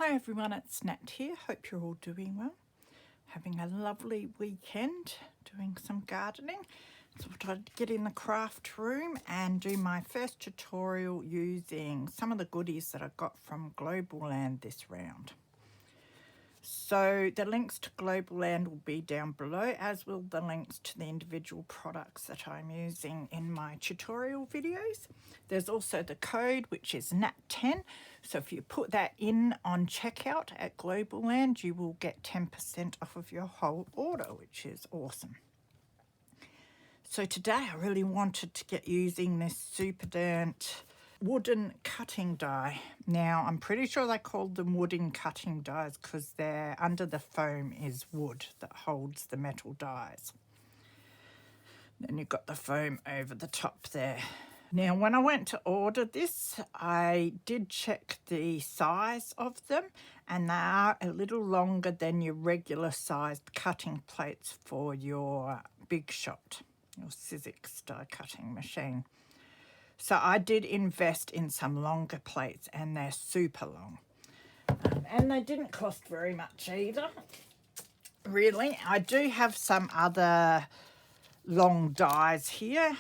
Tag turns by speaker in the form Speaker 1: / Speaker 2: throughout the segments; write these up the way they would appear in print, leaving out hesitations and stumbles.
Speaker 1: Hi everyone, it's Nat here. Hope you're all doing well. Having a lovely weekend doing some gardening. Thought I'd get in the craft room and do my first tutorial using some of the goodies that I got from Globleland this round. So the links to Globleland will be down below, as will the links to the individual products that I'm using in my tutorial videos. There's also the code, which is NAT10. So if you put that in on checkout at Globleland, you will get 10% off of your whole order, which is awesome. So today I really wanted to get using this Superdent wooden cutting die. Now I'm pretty sure they called them wooden cutting dies because they're under the foam is wood that holds the metal dies. Then you've got the foam over the top there. Now when I went to order this, I did check the size of them, and they are a little longer than your regular sized cutting plates for your Big Shot, your Sizzix die cutting machine. So I did invest in some longer plates, and they're super long. And they didn't cost very much either, really. I do have some other long dies here,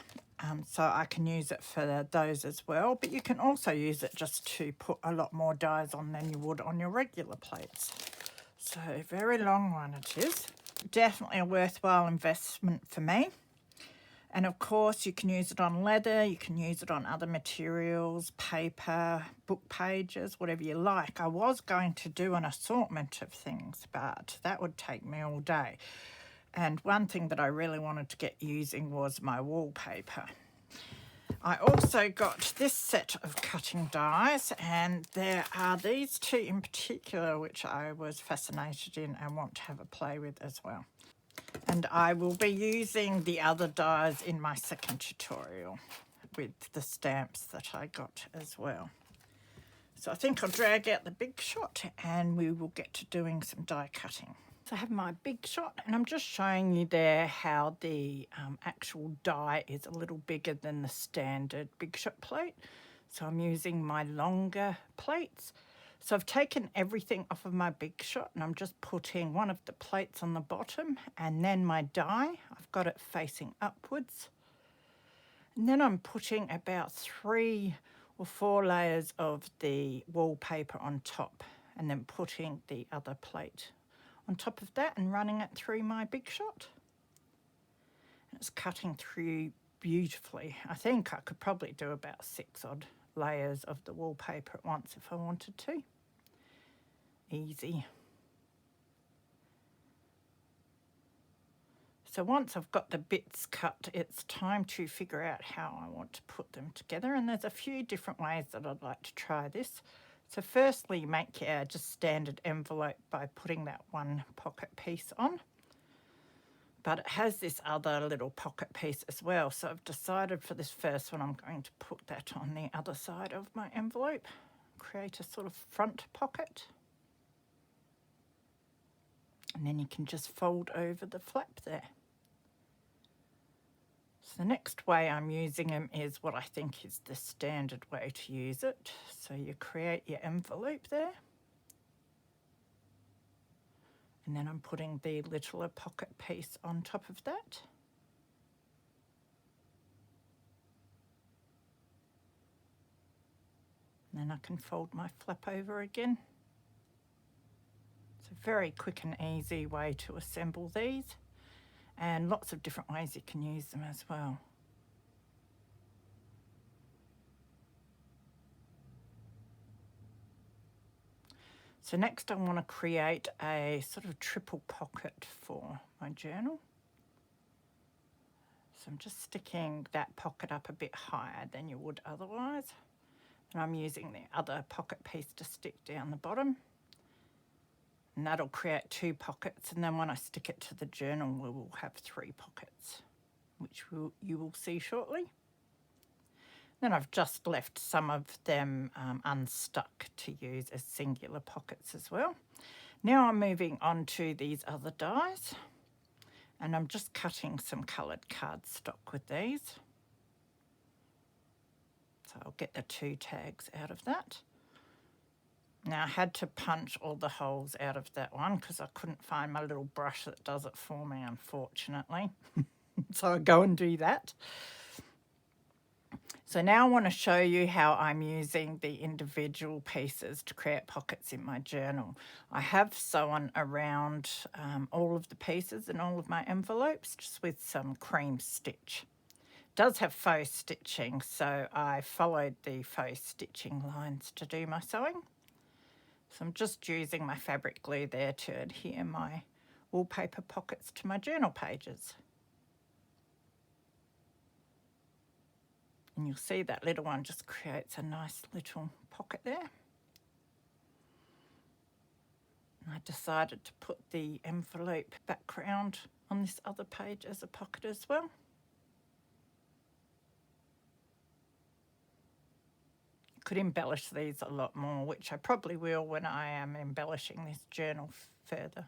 Speaker 1: so I can use it for those as well. But you can also use it just to put a lot more dies on than you would on your regular plates. So very long one it is. Definitely a worthwhile investment for me. And of course you can use it on leather, you can use it on other materials, paper, book pages, whatever you like. I was going to do an assortment of things, but that would take me all day. And one thing that I really wanted to get using was my wallpaper. I also got this set of cutting dies, and there are these two in particular which I was fascinated in and want to have a play with as well. And I will be using the other dies in my second tutorial with the stamps that I got as well. So I think I'll drag out the Big Shot and we will get to doing some die cutting. So I have my Big Shot, and I'm just showing you there how the actual die is a little bigger than the standard Big Shot plate. So I'm using my longer plates. So I've taken everything off of my Big Shot, and I'm just putting one of the plates on the bottom, and then my die, I've got it facing upwards. And then I'm putting about 3 or 4 layers of the wallpaper on top, and then putting the other plate on top of that and running it through my Big Shot. And it's cutting through beautifully. I think I could probably do about 6 odd layers of the wallpaper at once if I wanted to. Easy. So once I've got the bits cut, it's time to figure out how I want to put them together, and there's a few different ways that I'd like to try this. So firstly, make your just standard envelope by putting that one pocket piece on. But it has this other little pocket piece as well. So I've decided for this first one, I'm going to put that on the other side of my envelope. Create a sort of front pocket. And then you can just fold over the flap there. So the next way I'm using them is what I think is the standard way to use it. So you create your envelope there. And then I'm putting the littler pocket piece on top of that. And then I can fold my flap over again. It's a very quick and easy way to assemble these, and lots of different ways you can use them as well. So next I want to create a sort of triple pocket for my journal. So I'm just sticking that pocket up a bit higher than you would otherwise. And I'm using the other pocket piece to stick down the bottom. And that'll create 2 pockets, and then when I stick it to the journal we will have 3 pockets, which you will see shortly. Then I've just left some of them unstuck to use as singular pockets as well. Now I'm moving on to these other dies, and I'm just cutting some coloured cardstock with these. So I'll get the 2 tags out of that. Now I had to punch all the holes out of that one because I couldn't find my little brush that does it for me, unfortunately. So I go and do that. So now I want to show you how I'm using the individual pieces to create pockets in my journal. I have sewn around all of the pieces in all of my envelopes just with some cream stitch. It does have faux stitching, so I followed the faux stitching lines to do my sewing. So I'm just using my fabric glue there to adhere my wallpaper pockets to my journal pages. And you'll see that little one just creates a nice little pocket there. And I decided to put the envelope background on this other page as a pocket as well. Could embellish these a lot more, which I probably will when I am embellishing this journal further.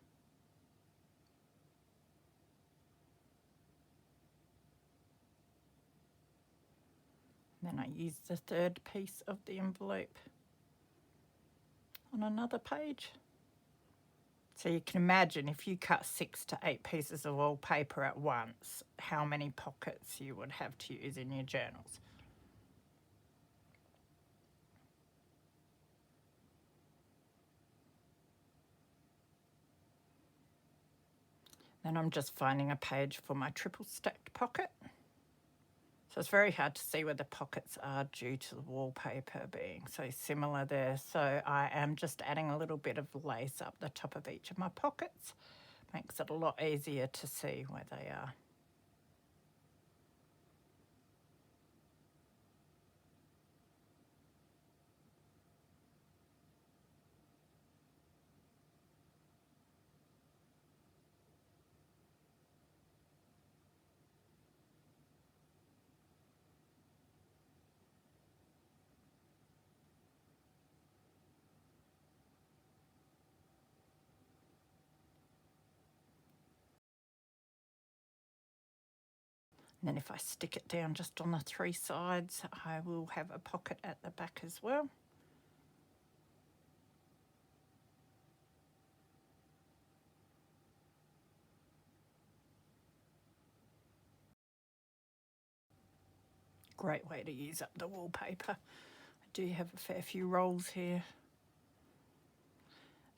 Speaker 1: Then I use the third piece of the envelope on another page. So you can imagine if you cut 6 to 8 pieces of wallpaper at once, how many pockets you would have to use in your journals. Then I'm just finding a page for my triple stacked pocket. So it's very hard to see where the pockets are due to the wallpaper being so similar there. So I am just adding a little bit of lace up the top of each of my pockets. Makes it a lot easier to see where they are. And then if I stick it down just on the 3 sides, I will have a pocket at the back as well. Great way to use up the wallpaper. I do have a fair few rolls here.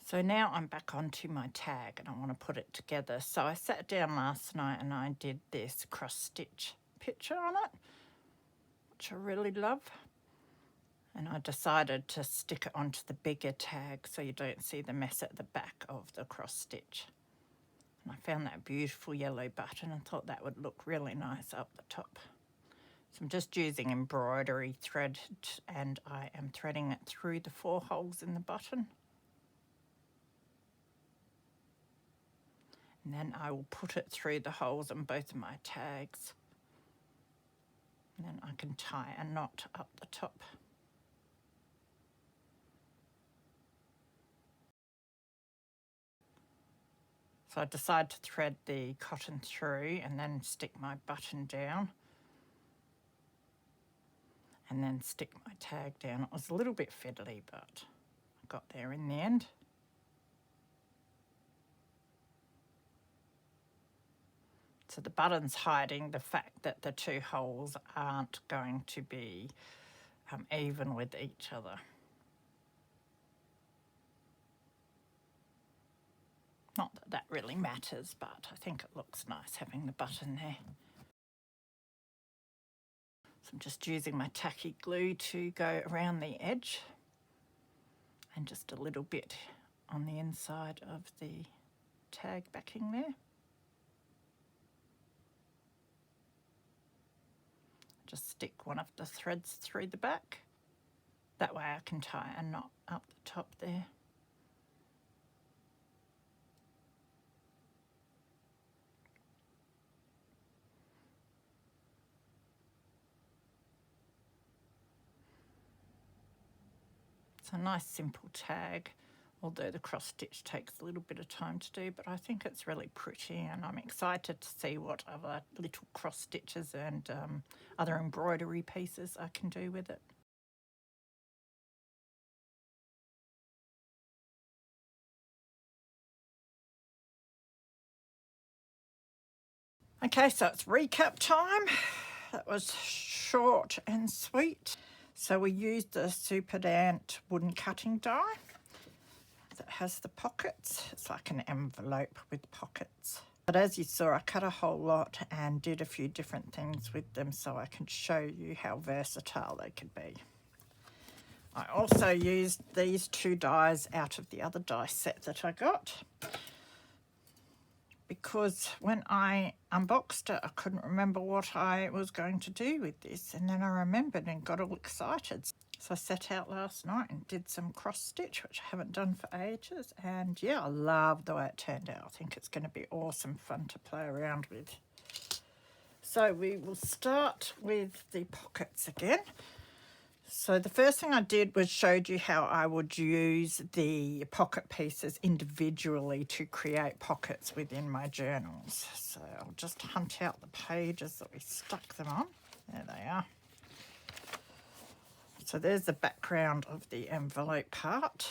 Speaker 1: So now I'm back onto my tag and I want to put it together. So I sat down last night and I did this cross stitch picture on it, which I really love. And I decided to stick it onto the bigger tag so you don't see the mess at the back of the cross stitch. And I found that beautiful yellow button and thought that would look really nice up the top. So I'm just using embroidery thread and I am threading it through the 4 holes in the button. And then I will put it through the holes on both of my tags. And then I can tie a knot up the top. So I decide to thread the cotton through and then stick my button down. And then stick my tag down. It was a little bit fiddly, but I got there in the end. So the button's hiding the fact that the 2 holes aren't going to be even with each other. Not that that really matters, but I think it looks nice having the button there. So I'm just using my tacky glue to go around the edge and just a little bit on the inside of the tag backing there. Just stick one of the threads through the back. That way I can tie a knot up the top there. It's a nice simple tag, although the cross stitch takes a little bit of time to do, but I think it's really pretty and I'm excited to see what other little cross stitches and other embroidery pieces I can do with it. Okay, so it's recap time. That was short and sweet. So we used the Super Dant wooden cutting die that has the pockets. It's like an envelope with pockets. But as you saw, I cut a whole lot and did a few different things with them so I can show you how versatile they could be. I also used these 2 dies out of the other die set that I got, because when I unboxed it, I couldn't remember what I was going to do with this, and then I remembered and got all excited. So I set out last night and did some cross stitch, which I haven't done for ages, and yeah, I love the way it turned out. I think it's going to be awesome fun to play around with. So we will start with the pockets again. So the first thing I did was showed you how I would use the pocket pieces individually to create pockets within my journals. So I'll just hunt out the pages that we stuck them on. There they are. So there's the background of the envelope part.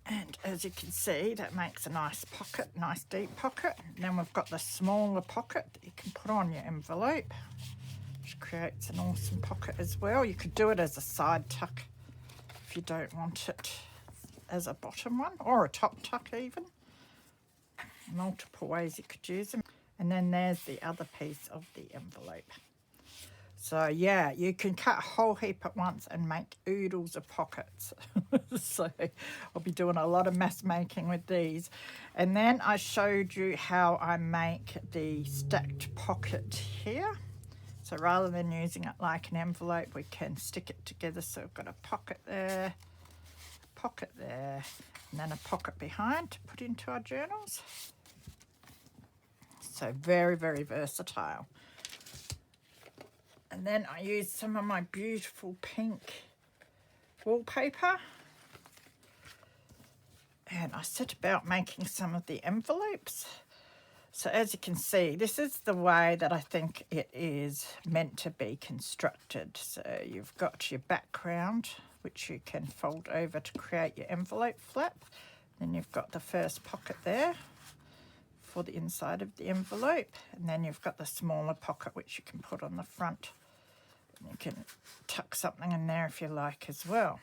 Speaker 1: And as you can see, that makes a nice pocket, nice deep pocket. And then we've got the smaller pocket that you can put on your envelope, which creates an awesome pocket as well. You could do it as a side tuck if you don't want it as a bottom one, or a top tuck even. Multiple ways you could use them. And then there's the other piece of the envelope. So yeah, you can cut a whole heap at once and make oodles of pockets. So I'll be doing a lot of mass making with these. And then I showed you how I make the stacked pocket here. So rather than using it like an envelope, we can stick it together. So we've got a pocket there, and then a pocket behind to put into our journals. So very, very versatile. And then I used some of my beautiful pink wallpaper. And I set about making some of the envelopes. So as you can see, this is the way that I think it is meant to be constructed. So you've got your background, which you can fold over to create your envelope flap. Then you've got the first pocket there for the inside of the envelope. And then you've got the smaller pocket, which you can put on the front. And you can tuck something in there if you like as well.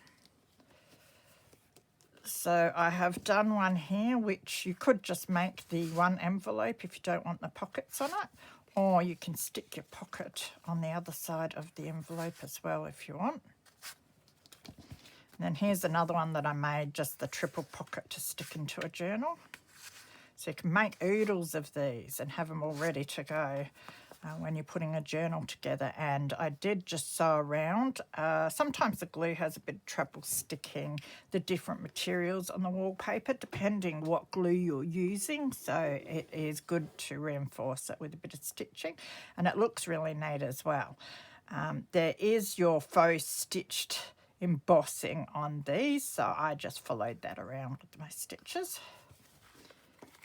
Speaker 1: So I have done one here, which you could just make the one envelope if you don't want the pockets on it, or you can stick your pocket on the other side of the envelope as well if you want. And then here's another one that I made, just the triple pocket to stick into a journal. So you can make oodles of these and have them all ready to go when you're putting a journal together. And I did just sew around. Sometimes the glue has a bit of trouble sticking the different materials on the wallpaper, depending what glue you're using. So it is good to reinforce it with a bit of stitching, and it looks really neat as well. There is your faux stitched embossing on these, so I just followed that around with my stitches.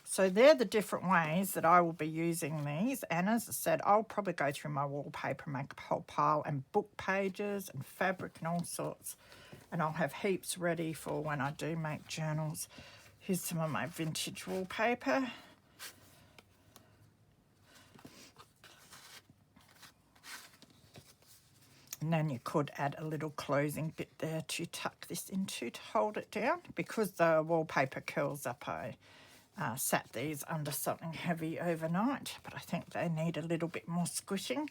Speaker 1: So they're the different ways that I will be using these. And as I said, I'll probably go through my wallpaper, make a whole pile, and book pages and fabric and all sorts. And I'll have heaps ready for when I do make journals. Here's some of my vintage wallpaper. And then you could add a little closing bit there to tuck this into to hold it down. Because the wallpaper curls up, I sat these under something heavy overnight, but I think they need a little bit more squishing.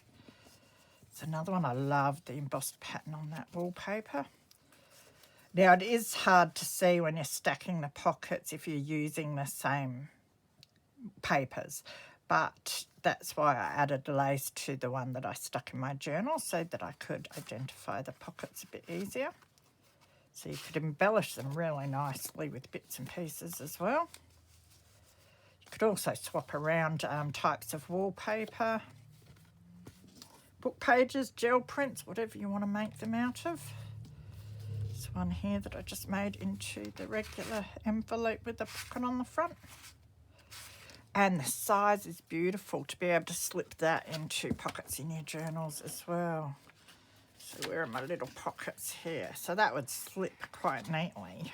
Speaker 1: It's another one. I love the embossed pattern on that wallpaper. Now it is hard to see when you're stacking the pockets if you're using the same papers, but that's why I added lace to the one that I stuck in my journal so that I could identify the pockets a bit easier. So you could embellish them really nicely with bits and pieces as well. You could also swap around types of wallpaper, book pages, gel prints, whatever you want to make them out of. This one here that I just made into the regular envelope with the pocket on the front. And the size is beautiful to be able to slip that into pockets in your journals as well. So where are my little pockets here? So that would slip quite neatly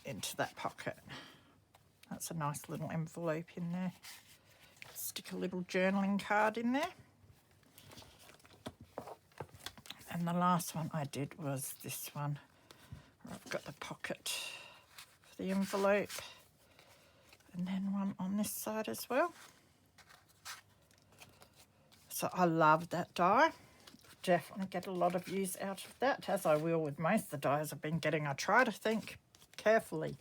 Speaker 1: into that pocket. That's a nice little envelope in there. Stick a little journaling card in there. And the last one I did was this one, where I've got the pocket for the envelope, and then one on this side as well. So I love that die. Definitely get a lot of use out of that, as I will with most of the dies I've been getting. I try to think carefully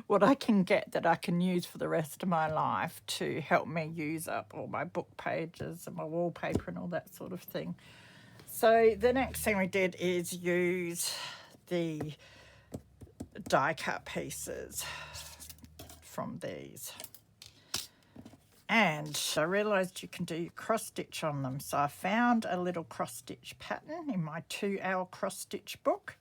Speaker 1: what I can get that I can use for the rest of my life to help me use up all my book pages and my wallpaper and all that sort of thing. So the next thing we did is use the die cut pieces from these. And I realised you can do cross stitch on them. So I found a little cross stitch pattern in my 2-hour cross stitch book.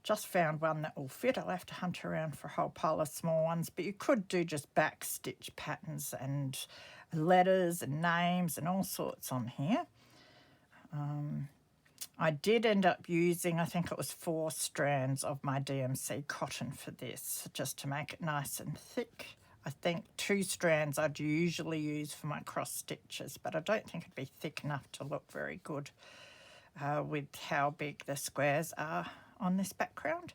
Speaker 1: Just found one that will fit. I'll have to hunt around for a whole pile of small ones, but you could do just back stitch patterns and letters and names and all sorts on here. I did end up using, I think it was 4 strands of my DMC cotton for this, just to make it nice and thick. I think 2 strands I'd usually use for my cross stitches, but I don't think it'd be thick enough to look very good with how big the squares are on this background.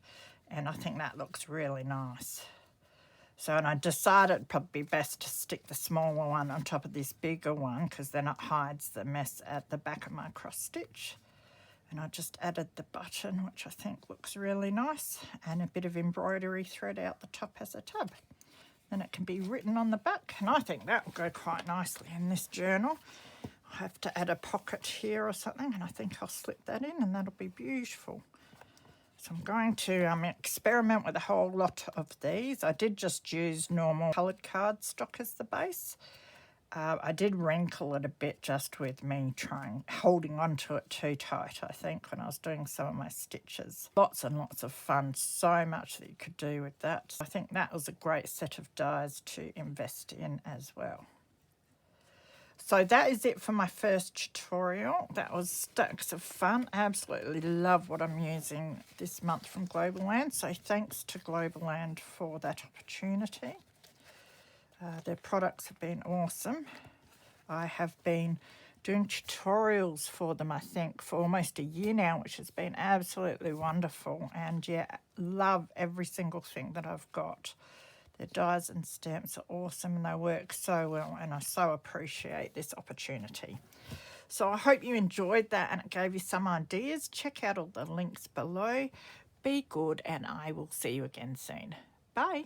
Speaker 1: And I think that looks really nice. So, and I decided it'd probably be best to stick the smaller one on top of this bigger one, because then it hides the mess at the back of my cross stitch. And I just added the button, which I think looks really nice, and a bit of embroidery thread out the top as a tab. Then it can be written on the back, and I think that will go quite nicely in this journal. I have to add a pocket here or something, and I think I'll slip that in, and that'll be beautiful. So I'm going to experiment with a whole lot of these. I did just use normal coloured cardstock as the base. I did wrinkle it a bit just with me holding onto it too tight, I think, when I was doing some of my stitches. Lots and lots of fun, so much that you could do with that. I think that was a great set of dies to invest in as well. So that is it for my first tutorial. That was stacks of fun. Absolutely love what I'm using this month from Globleland. So thanks to Globleland for that opportunity. Their products have been awesome. I have been doing tutorials for them, I think, for almost a year now, which has been absolutely wonderful. And yeah, love every single thing that I've got. Their dies and stamps are awesome, and they work so well, and I so appreciate this opportunity. So I hope you enjoyed that and it gave you some ideas. Check out all the links below. Be good, and I will see you again soon. Bye.